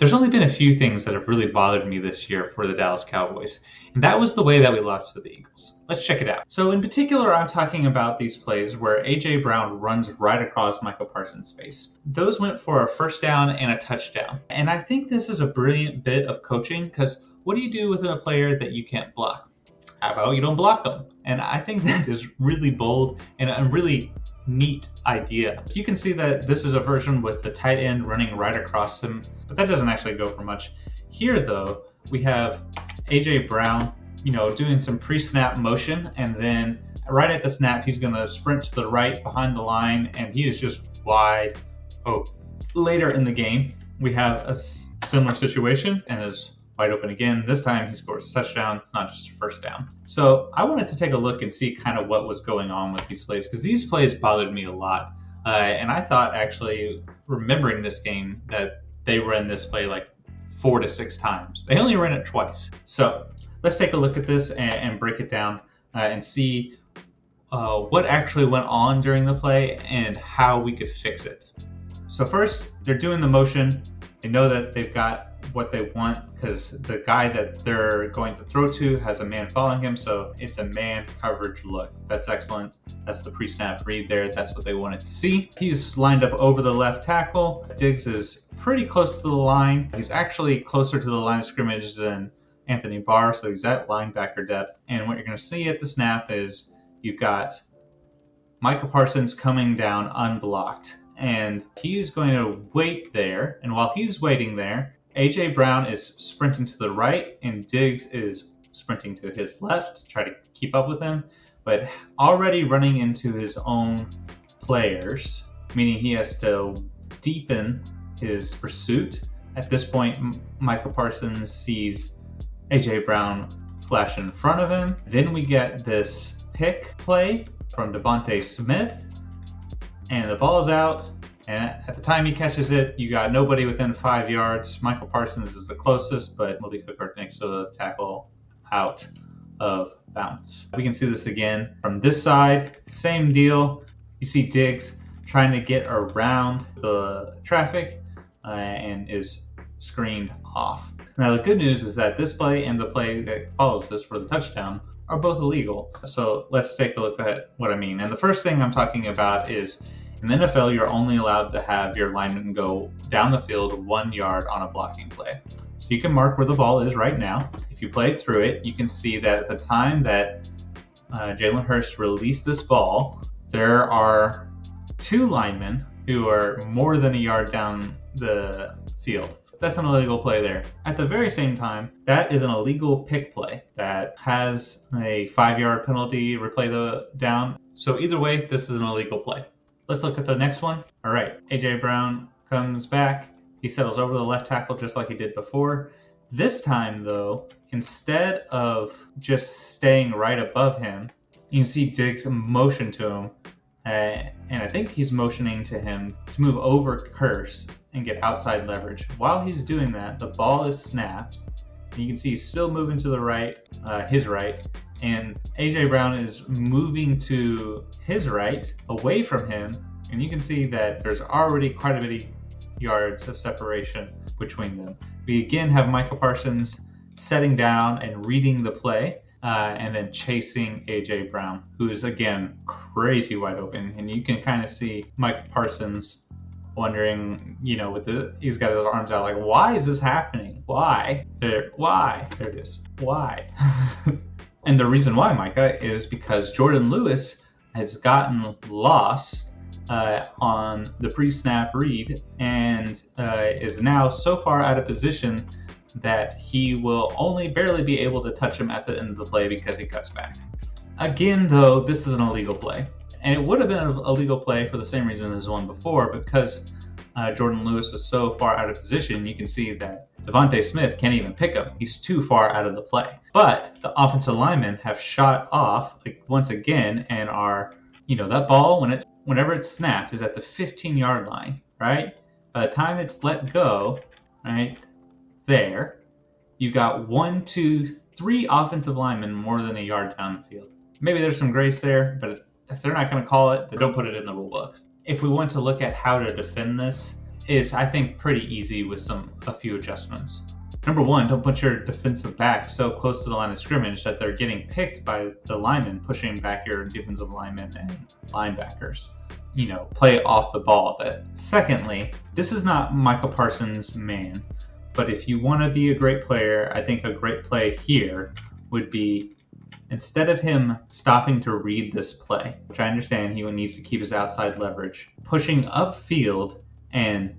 There's only been a few things that have really bothered me this year for the Dallas Cowboys, and that was the way that we lost to the Eagles. Let's check it out. So in particular, I'm talking about these plays where A.J. Brown runs right across Michael Parsons' face. Those went for a first down and a touchdown. And I think this is a brilliant bit of coaching, because what do you do with a player that you can't block? How about you don't block them? And I think that is really bold and a really neat idea. You can see that this is a version with the tight end running right across him, but that doesn't actually go for much. Here, though, we have A.J. Brown, doing some pre-snap motion, and then right at the snap, he's going to sprint to the right behind the line, and he is just wide open. Later in the game, we have a similar situation, and is wide open again. This time he scores a touchdown. It's not just a first down. So I wanted to take a look and see kind of what was going on with these plays, because these plays bothered me a lot. And I thought, actually, remembering this game, that they ran this play like 4 to 6 times. They only ran it twice. So let's take a look at this and break it down and see what actually went on during the play and how we could fix it. So first, they're doing the motion. They know that they've got what they want, because the guy that they're going to throw to has a man following him, so it's a man coverage look. That's excellent. That's the pre-snap read there. That's what they wanted to see. He's lined up over the left tackle. Diggs is pretty close to the line. He's actually closer to the line of scrimmage than Anthony Barr, so he's at linebacker depth. And what you're going to see at the snap is you've got Michael Parsons coming down unblocked, and he's going to wait there. And while he's waiting there, A.J. Brown is sprinting to the right, and Diggs is sprinting to his left to try to keep up with him, but already running into his own players, meaning he has to deepen his pursuit. At this point, Michael Parsons sees A.J. Brown flash in front of him. Then we get this pick play from Devontae Smith, and the ball's out. And at the time he catches it, you got nobody within 5 yards. Michael Parsons is the closest, but Malik Hooker makes the tackle out of bounds. We can see this again from this side. Same deal. You see Diggs trying to get around the traffic and is screened off. Now the good news is that this play and the play that follows this for the touchdown are both illegal. So let's take a look at what I mean. And the first thing I'm talking about is, in the NFL, you're only allowed to have your lineman go down the field 1 yard on a blocking play. So you can mark where the ball is right now. If you play through it, you can see that at the time that Jalen Hurst released this ball, there are 2 linemen who are more than 1 yard down the field. That's an illegal play there. At the very same time, that is an illegal pick play that has a 5-yard penalty, replay the down. So either way, this is an illegal play. Let's look at the next one. All right, A.J. Brown comes back. He settles over the left tackle just like he did before. This time, though, instead of just staying right above him, you can see Diggs motion to him. And I think he's motioning to him to move over Hurst and get outside leverage. While he's doing that, the ball is snapped. And you can see he's still moving to the right, his right. And A.J. Brown is moving to his right, away from him, and you can see that there's already quite a bit of yards of separation between them. We again have Michael Parsons setting down and reading the play, and then chasing A.J. Brown, who is, again, crazy wide open. And you can kind of see Michael Parsons wondering, he's got his arms out like, why is this happening? Why? There it is. Why? And the reason why, Micah, is because Jordan Lewis has gotten lost on the pre-snap read and is now so far out of position that he will only barely be able to touch him at the end of the play because he cuts back. Again, though, this is an illegal play. And it would have been an illegal play for the same reason as the one before, because Jordan Lewis was so far out of position. You can see that Devontae Smith can't even pick him. He's too far out of the play. But the offensive linemen have shot off once again and are, that ball, whenever it's snapped, is at the 15-yard line, right? By the time it's let go, right there, you got 1, 2, 3 offensive linemen more than 1 yard down the field. Maybe there's some grace there, but if they're not going to call it, then don't put it in the rule book. If we want to look at how to defend this, is, I think, pretty easy with a few adjustments. Number one, don't put your defensive back so close to the line of scrimmage that they're getting picked by the linemen, pushing back your defensive linemen and linebackers. Play off the ball. Secondly, this is not Michael Parsons' man, but if you want to be a great player, I think a great play here would be, instead of him stopping to read this play, which I understand he needs to keep his outside leverage, pushing upfield and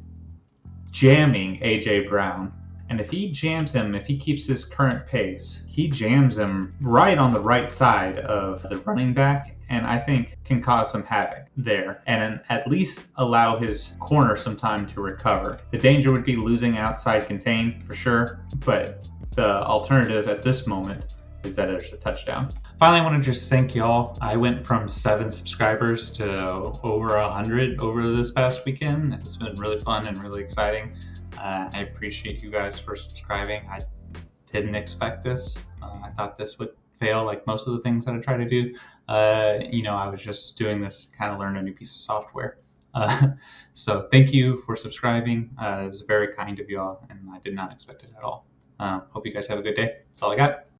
jamming A.J. Brown. And if he jams him, if he keeps his current pace, he jams him right on the right side of the running back, and I think can cause some havoc there and at least allow his corner some time to recover. The danger would be losing outside contain for sure, but the alternative at this moment is that there's a touchdown. Finally, I want to just thank y'all. I went from 7 subscribers to over 100 over this past weekend. It's been really fun and really exciting. I appreciate you guys for subscribing. I didn't expect this. I thought this would fail like most of the things that I try to do. I was just doing this kind of learn a new piece of software. So thank you for subscribing. It was very kind of y'all, and I did not expect it at all. Hope you guys have a good day. That's all I got.